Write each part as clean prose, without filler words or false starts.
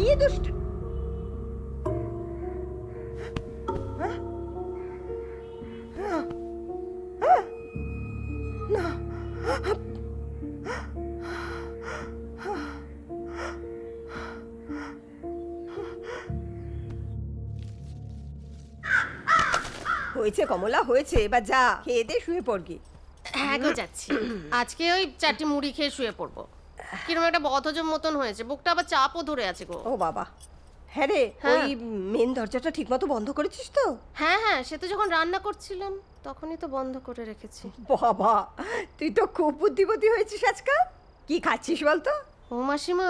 কি দুষ্ট না হয়েছে কমলা হয়েছে, এবার যা খেয়ে দে শুয়ে পড়বি। হ্যাঁ গো যাচ্ছি। আজকে ওই 4টি মুড়ি খেয়ে শুয়ে পড়বো। কিরকম একটা বদহজম মতন হয়েছে, বুকটা আবার চাপও ধরে আছে গো। ও বাবা, হ্যাঁ রে, ওই মেন দরজাটা ঠিকমতো বন্ধ করেছিস তো? হ্যাঁ হ্যাঁ, সে তো যখন রান্না করছিলাম তখনই তো বন্ধ করে রেখেছি। বাবা, তুই তো খুব বুদ্ধিমতী হয়েছিস আজকাল। কি খাচ্ছিস বলতো? ও মাসিমা,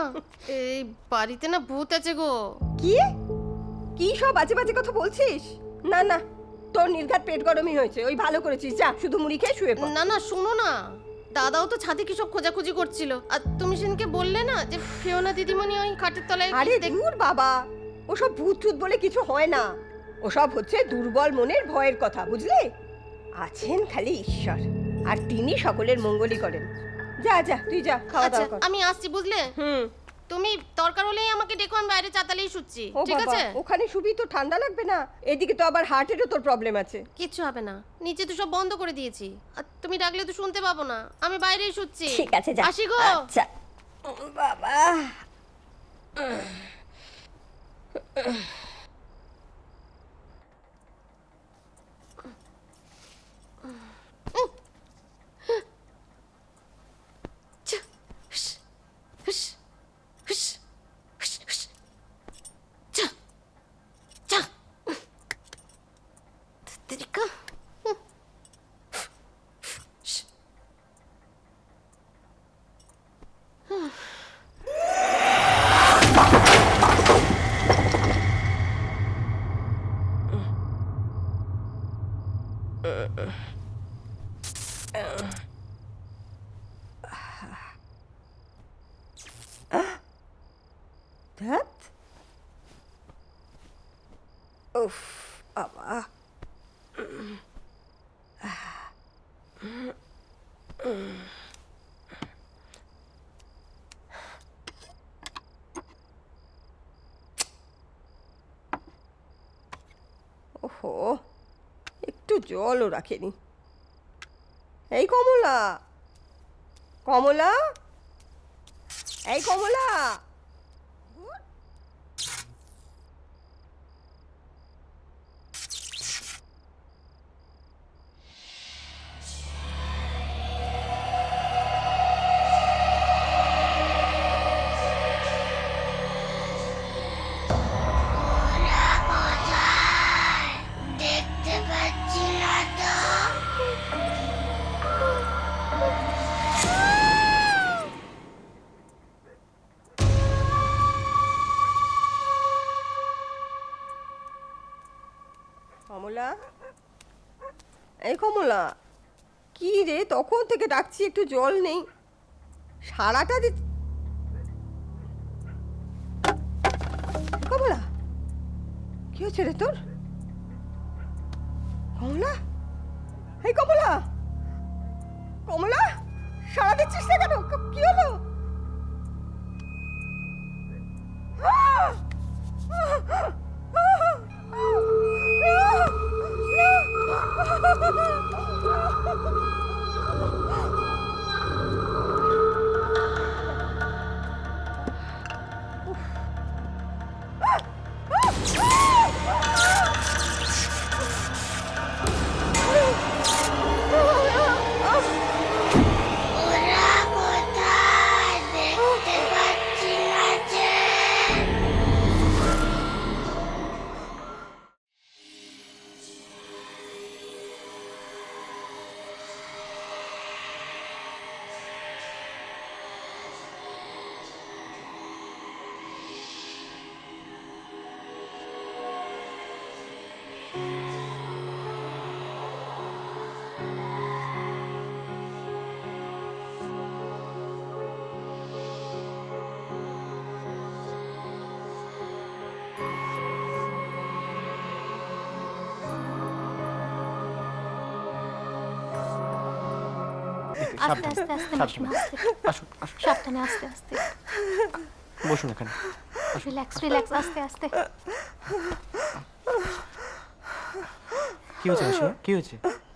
এই বাড়িতে না ভূত আছে গো। কি কি সব বাজে বাজে কথা বলছিস? না না, তোর নির্ঘাত পেট গরমই হয়েছে। ওই ভালো করেছিস, যা শুধু মুড়ি খেয়ে শুয়ে পড়। না না, শোনো না, দাদাও তো ছাদে কি সব খোঁজাখুঁজি করছিল। আর তুমি সেদিনকে বললে না যে ফিওনা দিদিমণি ওই খাটের তলায়। আরে দূর বাবা, ওসব ভূত টুত বলে কিছু হয় না। ওসব হচ্ছে দুর্বল মনের ভয়ের কথা, বুঝলে? আছেন খালি ঈশ্বর, আর তিনি সকলের মঙ্গলই করেন। যা যা, তুই যা, খাওয়া আচ্ছা দাওয়া কর। আমি আসছি, বুঝলে? তুমি দরকার হলেই আমাকে ডেকো, আমি বাইরে চাতালেই শুচ্ছি, ও ঠিক বাবা, আছে? ওখানে শুবি তো ঠান্ডা লাগবে না? এদিকে তো আবার হার্টেরও তোর প্রবলেম আছে। কিচ্ছু হবে না, নিচে তো সব বন্ধ করে দিয়েছি। আর তুমি ডাকলে তো শুনতে পাবো না, আমি বাইরেই শুচ্ছি। ঠিক আছে, যা। আসি গো। আচ্ছা বাবা। ধ্যাৎ। উফ বাবা। ওহো, একটু জলও রাখেনি। এই কমলা, কমলা, এই কমলা। দেখতে পাচ্ছি না তো। কমলা, এই কমলা, কি রে, তখন থেকে ডাকছি, একটু জল নেই? সারাটা দিন। কমলা, কি হয়েছে রে তোর? কমলা, এই কমলা, কমলা, সারা দিচ্ছিস না কেন? কি হলো? ওরা কোথায়? দেখতে পাচ্ছি না যে। আস্তে আস্তে আস্তে মাসিমা, আস্তে। সাবধানে, আস্তে আস্তে। বসুন এখানে। রিল্যাক্স রিল্যাক্স, আস্তে আস্তে। কি হয়েছে মাসিমা, কি হয়েছে?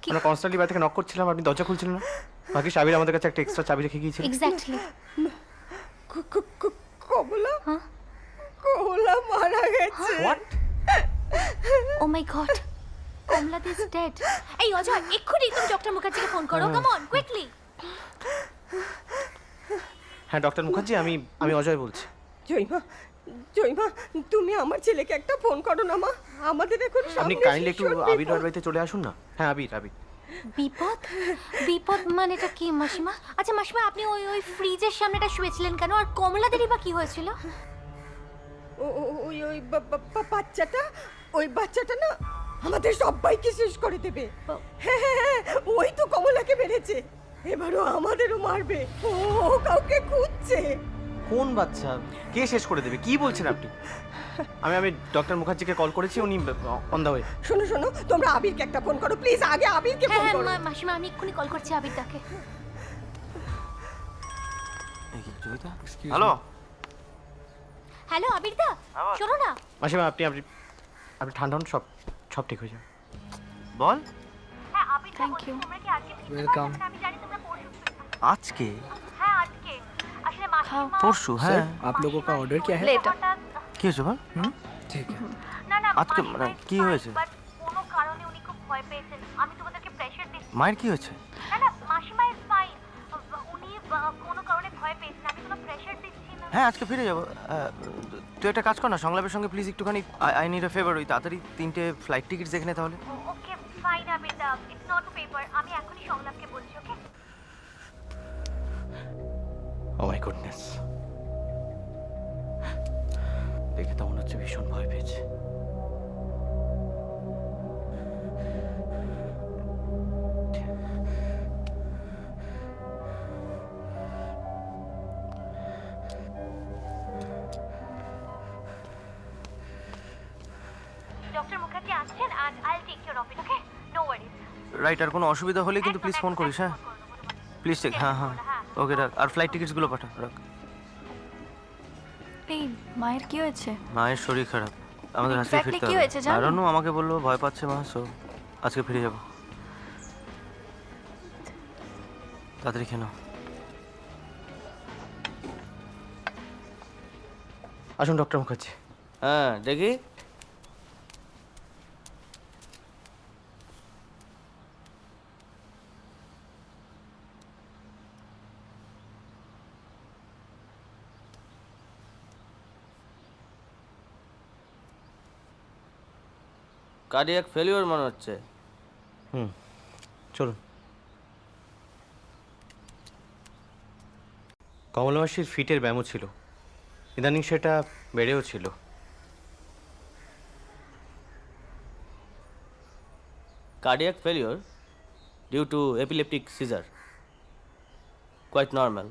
আমরা কনস্ট্যান্টলি বাইরে থেকে নক করছিলাম, আপনি দরজা খুলছিলেন না। বাকি সাবির আমাদের কাছে একটা এক্সট্রা চাবি রেখে গিয়েছিল। এক্স্যাক্টলি। কমলা হ্যাঁ? কমলা মারা গেছে। What? Oh my god, Kamala is dead. এই অজয়, এক্ষুনি তুমি ডক্টর মুখার্জিকে ফোন করো, কাম অন কুইকলি। হ্যাঁ ডক্টর মুখার্জি, আমি অজয় বলছি। জয়মা, জয়মা, তুমি আমার ছেলেকে একটা ফোন করো না মা। আমাদের এখন আপনি সামনে কাইন্ডলি একটু ভীষণ আবির বিপদ। বাড়িতে চলে আসুন না। হ্যাঁ আবির। বিপদ? বিপদ মানে এটা কি মাসিমা? আচ্ছা মাসিমা, আপনি ওই ওই ফ্রিজের সামনেটা শুয়েছিলেন কেন? আর কমলাদেরই বা কি হয়েছিল? ওই ওই বাচ্চাটা, ওই বাচ্চাটা না আমাদের সবাইকে শেষ করে দেবে। হ্যাঁ হ্যাঁ হ্যাঁ, ওই তো কমলাকে মেরেছে, এবারও আমাদেরও মারবে। ও কাউকে খুঁজছে। কোন বাচ্চা? কে শেষ করে দেবে? কি বলছেন আপনি? আমি ডক্টর মুখার্জিকে কল করেছি, উনি অন দ্য ওয়ে। শোনো শোনো, তোমরা আবিরকে একটা ফোন করো প্লিজ। আগে আবিরকে হ্যাঁ ফোন হ্যাঁ করো। মাসিমা, আমি এক্ষুনি কল করছি আবিরদাকে। হ্যালো হ্যালো আবিরদা, শোনো না। মাসিমা, আপনি ঠান্ডা হন, সব ঠিক হয়ে যাবে। বল। হ্যাঁ আবিরদা, Thank বলছি you. তোমরা কি আজকে ফিরতে Welcome. পারবে? আমি জানি তোমরা পরশু ফিরবে। আজকে? হ্যাঁ আজকে। আসলে মাসিমা পরশু? হ্যাঁ। आप लोगों का ऑर्डर क्या है? লেটার। কি হয়েছে বল? ठीक है। না না, আজকে মানে কি হয়েছে? বাট কোনো কারণে উনি খুব ভয় পেয়েছেন। আমি তোমাদেরকে প্রেশার দিচ্ছি। মায়ের কি হয়েছে? না না, মাসিমা ইজ ফাইন। উনি কোনো কারণে ভয় পেয়েছেন, আমি কোনো প্রেশার দিচ্ছি না। হ্যাঁ আজকে ফিরে যাবো। তুই একটা কাজ কর না, সংলাপের সঙ্গে প্লিজ একটুখানি আই নিড এ ফেভার, ওই তাড়াতাড়ি 3টে ফ্লাইট টিকিট দেখে নে তাহলে। ওকে ফাইন আবিরদা, ইটস নট পেপার। আমি এখনই সংলাপকে বলছি, ওকে? ও মাই গুডনেস, দেখে তো মনে হচ্ছে ভীষণ ভয় পেয়েছে। ডক্টর মুখার্জি আসছেন and I'll take care of it, okay? No worries. Right, আর কোনো অসুবিধা হলে কিন্তু প্লিজ ফোন করিস। হ্যাঁ প্লিজ চেক। হ্যাঁ হ্যাঁ ওকে রাখ, আর ফ্লাইট টিকিটসগুলো পাঠা রাখ। এই মায়ের কি হয়েছে? মায়ের শরীর খারাপ, আমাদের আজকে Exactly ফিরতে কি হবে। হয়েছে জানো? আরো আমাকে বললো ভয় পাচ্ছে মা, সো আজকে ফিরে যাবো। তাড়াতাড়ি খেয়ে নাও। আসুন ডক্টর মুখার্জি। হ্যাঁ দেখি। কার্ডিয়াক ফেলিওর মনে হচ্ছে। চলুন। কমলমাসির ফিটের ব্যায়ামও ছিল, ইদানিং সেটা বেড়েও ছিল। Cardiac failure due to epileptic seizure, quite normal.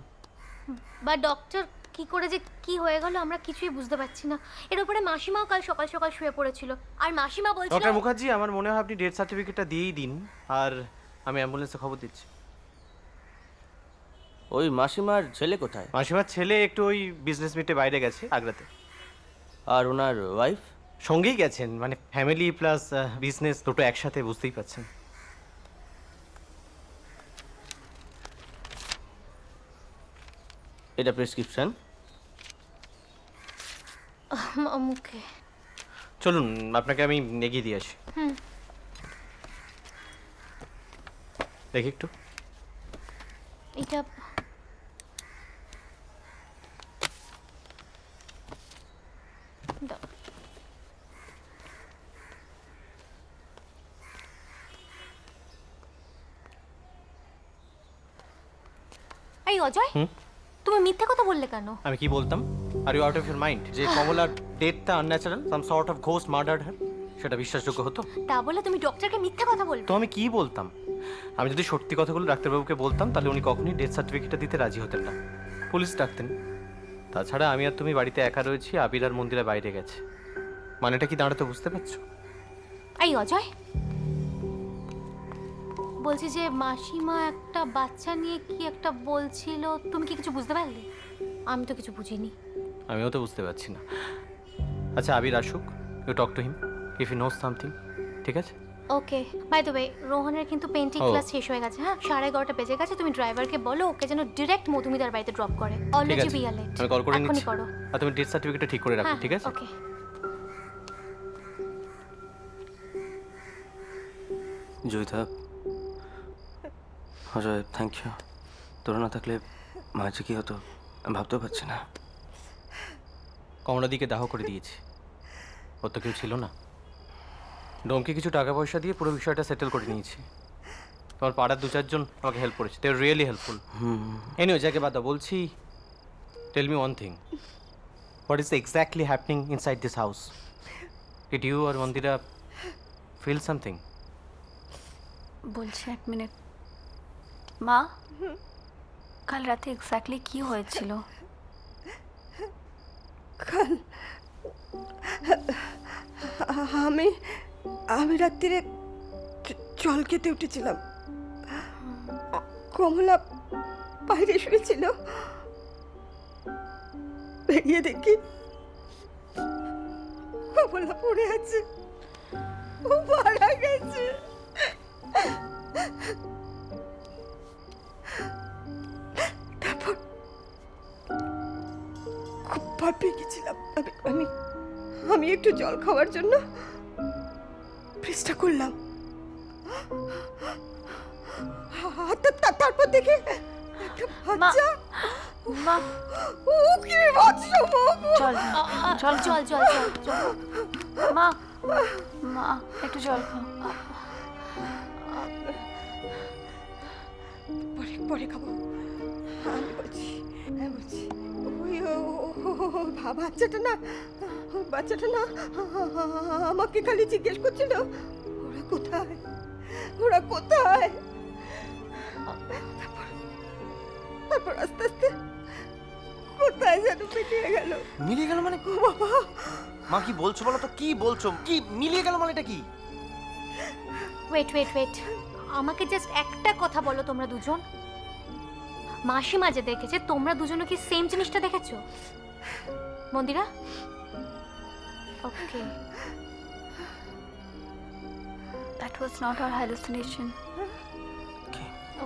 বা ডক্টর কি করে যে কি হয়ে গেল আমরা কিছুই বুঝতে পারছি না। এর উপরে মাসিমাও কাল সকাল সকাল শুয়ে পড়েছিল, আর মাসিমা বলছিল। ডক্টর মুখার্জি, আমার মনে হয় আপনি ডেথ সার্টিফিকেটটা দিয়েই দিন, আর আমি অ্যাম্বুলেন্সে খবর দিচ্ছি। ওই মাসিমার ছেলে কোথায়? মাসিমার ছেলে একটু ওই বিজনেস মিটে বাইরে গেছে, আগ্রাতে। আর ওনার ওয়াইফ? সঙ্গেই গেছেন, মানে ফ্যামিলি প্লাস বিজনেস দুটো একসাথে, বুঝতেই পারছেন। এটা প্রেসক্রিপশন। মুখে চলুন আপনাকে আমি এগিয়ে দিয়ে আসি। দেখি একটু। এটা দাও। এই অজয়, তুমি মিথ্যা কথা বললে কেন? আমি কি বলতাম? Are you out of your mind? যে কমলার ডেথটা unnatural, some sort of ghost murdered her, সেটা বিশ্বাসযোগ্য হতো? তা বলে তুমি ডক্টরকে মিথ্যা কথা বলবে? তো আমি কি বলতাম? আমি যদি সত্যি কথাগুলো ডাক্তারবাবুকে বলতাম, তাহলে উনি কখনোই ডেথ সার্টিফিকেটটা দিতে রাজি হতেন না, পুলিশ ডাকতেন। তাছাড়া আমি আর তুমি বাড়িতে একা রয়েছি, আবির আর মন্দিরে বাইরে গেছে, মানেটা কি দাঁড়াতে বুঝতে পারছো? এই অজয়, বলছি যে মাসিমা একটা বাচ্চা নিয়ে কি একটা বলছিল, তুমি কি কিছু বুঝতে পারলে? আমি তো কিছু বুঝিনি। আমিও তো বুঝতে পারছি না। আচ্ছা আবির আসুক, you talk to him if he knows something, ঠিক আছে? ওকে, বাই দ্য ওয়ে রোহনের কিন্তু পেন্টিং ও। ক্লাস শেষ হয়ে গেছে। হ্যাঁ, 11:30 বেজে গেছে। তুমি ড্রাইভারকে বলো ওকে যেন ডিরেক্ট মধুমিতার বাড়িতে ড্রপ করে। ঠিক অলরেডি আছে, বি আর লেট। আমি কল করে এখনই নিচ্ছি। করো। আর তুমি ডেথ সার্টিফিকেটটা ঠিক করে রাখো, হ্যাঁ, ঠিক আছে? Okay. Joyita, Ajay, thank you. তোরা না থাকলে মায়ের যে কী হতো আমি ভাবতেও পারছি না। কমলাদিকে দাহ করে দিয়েছি, ওর তো কেউ ছিল না। ডোমকে কিছু টাকা পয়সা দিয়ে পুরো বিষয়টা সেটেল করে নিয়েছি। তোমার পাড়ার 2-4 জন আমাকে হেল্প করেছে, they are really helpful. Anyway, যাকে বাদ দাও, বলছি tell me one thing, what is exactly happening inside this house? Did you আর মন্দিরা ফিল সামথিং? বলছি 1 মিনিট। মা, কাল রাতে এক্স্যাক্টলি কি হয়েছিল? আমি রাত্রিরে জল খেতে উঠেছিলাম। কমলা বাইরে শুয়েছিল, বেরিয়ে দেখি কমলা পড়ে আছে, ও মারা গেছে। তারপর খুব ভয় পেয়ে গেছিলাম। আমি আমি একটু জল খাওয়ার জন্য চেষ্টা করলাম। তারপর দেখে একটা বাচ্চা। মা, ও কি বাচ্চা! চল চল জল জল জল জল। মা, মা একটু জল খাও। পরে পরে খাবো, আমি বলছি। ওই বাচ্চাটা না আমাকে খালি জিজ্ঞেস করছিল ওরা কোথায়। তারপর আস্তে আস্তে কোথায় যেন মিলিয়ে গেল। মিলিয়ে গেল মানে? বাবা, মা কি বলছো বলো তো, কি বলছো? কি মিলিয়ে গেল মানে এটা কি? ওয়েট ওয়েট ওয়েট, আমাকে জাস্ট একটা কথা বলো তোমরা দুজন। মাসিমা যে দেখেছে, তোমরা দুজনে কি সেম জিনিসটা দেখেছো? মন্দিরা? ওকে। That was not our hallucination.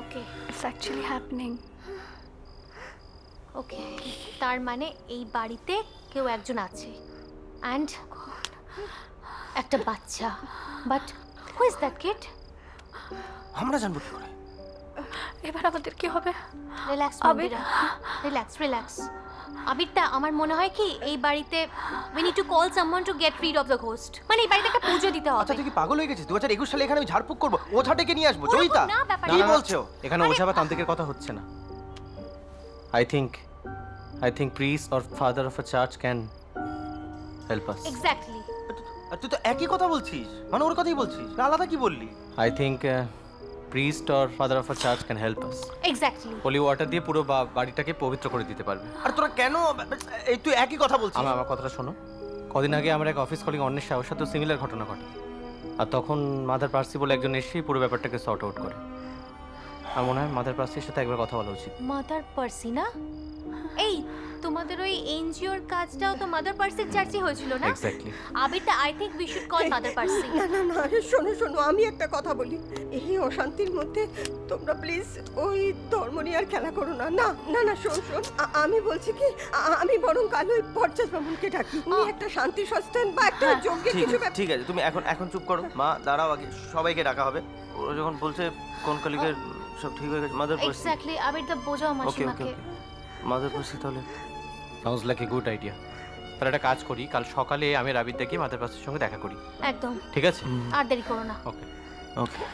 Okay It's actually happening. ওকে, তার মানে এই বাড়িতে কেউ একজন আছে অ্যান্ড একটা বাচ্চা। But who is that kid? আমরা জানবো কি করে? এবার আমাদের কি হবে? Relax Abir. Mandira, relax relax. আবিরটা, আমার মনে হয় কি এই বাড়িতে we need to call someone to get rid of the ghost। মানে এই বাড়িতে একটা পুজো দিতে আচ্ছা হবে। তুই কি পাগল হয়ে গেছিস? 2021 সালে এখানে আমি ঝাড়ফুঁক করবো, ওঝা ডেকে নিয়ে আসবো? ওরকম জয়িতা, না ব্যাপারটা। কি না, না, বলছো? এখানে ওঝা বা তান্ত্রিকের কথা হচ্ছে না। I think priest or father of a church can help us. Exactly. আর তুই তো একই কথা বলছিস, মানে ওর কথাই বলছিস, না আলাদা কি বললি? I think priest or father of a church can help us. Exactly. Holy water দিয়ে পুরো বাড়িটাকে পবিত্র করে দিতে পারবে। আর তোরা কেন এই তুই একই কথা বলছিস? আমার কথাটা শোনো। কদিন আগে আমার এক অফিস কলিগ অন্যের সাথে সিমিলার ঘটনা ঘটে, আর তখন মাদার পার্সি বলে একজন এসেই পুরো ব্যাপারটাকে সর্ট আউট করে। আমার মনে হয় মাদার পার্সির সাথে একবার কথা বলা উচিত। মাদার পার্সি না? এই তোমাদের ওই এনজিওর কাজটাও তো মাদার পার্সির চার্চে হয়েছিল না? এক্স্যাক্টলি। আবিরটা, I think we should call Mother Percy. না না না, শোনো, আমি একটা কথা বলি। এই অশান্তির মধ্যে তোমরা প্লিজ ওই ধর্ম নিয়ে আর খেলা করো না। না না না, শোন, আমি বলছি কি, আমি বরং কাল ওই পর্যাস বামুনকে ডাকি। উনি একটা শান্তি সস্থান বা একটা যজ্ঞের ঠিক কিছু আছে, ঠিক আছে, তুমি এখন চুপ করো। মা দাঁড়াও, আগে সবাইকে ডাকা হবে। ওরা যখন বলছে কোন কলিগের সব ঠিক হয়ে গেছে, মাদার পার্সি। এক্স্যাক্টলি, আবিরটা বোঝাও ওকে ওকে মাসিমাকে। ওকে, মাদার পার্সি তাহলে। Sounds like a good idea. তাহলে একটা কাজ করি, কাল সকালে আমি রাবির দেখি মাদার পার্সির সঙ্গে দেখা করি, একদম, ঠিক আছে? আর দেরি করো না। ওকে। ওকে।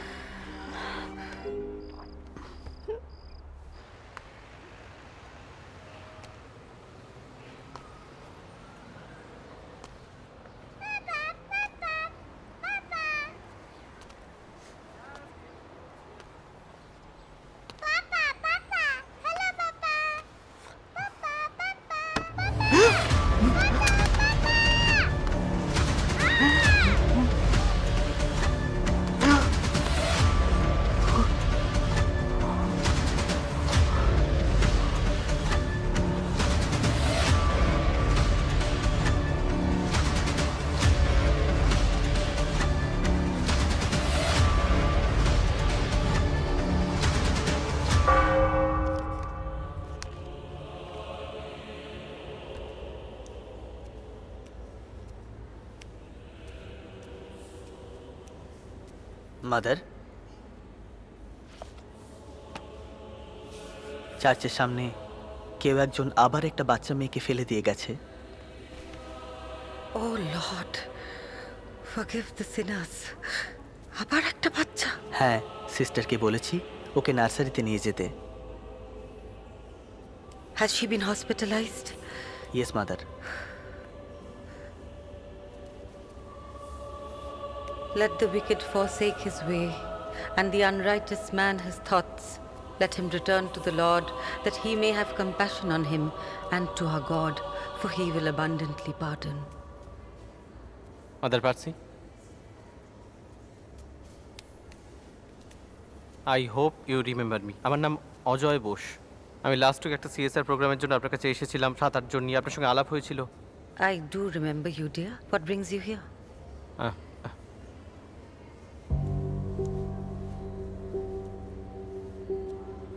মাদার, চার্চের সামনে কেউ একজন আবার একটা বাচ্চা মেয়েকে ফেলে দিয়ে গেছে। ও লর্ড, ফরগিভ দ্য সিনার্স। আবার একটা বাচ্চা? হ্যাঁ, সিস্টারকে বলেছি ওকে নার্সারিতে নিয়ে যেতে। Has she been hospitalized? Yes mother. Let the wicked forsake his way, and the unrighteous man his thoughts. Let him return to the Lord, that he may have compassion on him, and to our God, for he will abundantly pardon. Mother Percy, I hope you remember me. আমার নাম অজয় বোস। আমি last week একটা CSR প্রোগ্রামের জন্য আপনার কাছে এসেছিলাম। 7-8 জন নিয়ে আপনার সঙ্গে আলাপ হয়েছিল। I do remember you, dear. What brings you here?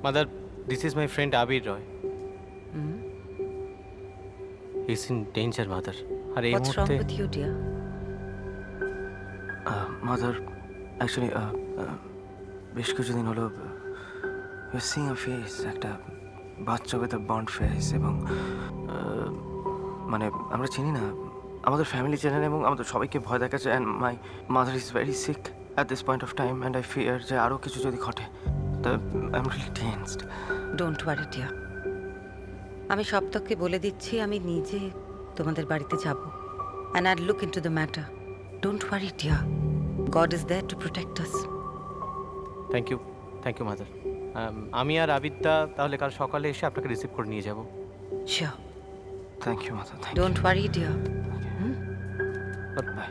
Mother, this is my friend Abir Roy. He is in danger Mother. আর এই What's wrong মুহূর্তে with you, dear? Mother, actually বেশ কিছুদিন হলো সিং আ ফেস, একটা বাচ্চা উইথ আ বন্ড ফেস, এবং মানে আমরা চিনি না, আমাদের ফ্যামিলি চেনেন এবং আমাদের সবাইকে ভয় দেখাচ্ছে। And my mother is very sick at this point of time, and I fear যে আরও কিছু যদি ঘটে। তা I am really tensed. Don't worry, dear. আমি সপ্তককে বলে দিচ্ছি আমি নিজে তোমাদের বাড়িতে যাব, and I'll look into the matter. Don't worry, dear. God is there to protect us. Thank you mother. আমি আর আবিদা তাহলে কাল সকালে এসে আপনাকে রিসিভ করে নিয়ে যাব। Sure. Thank you mother, thank you. Don't worry, dear. By.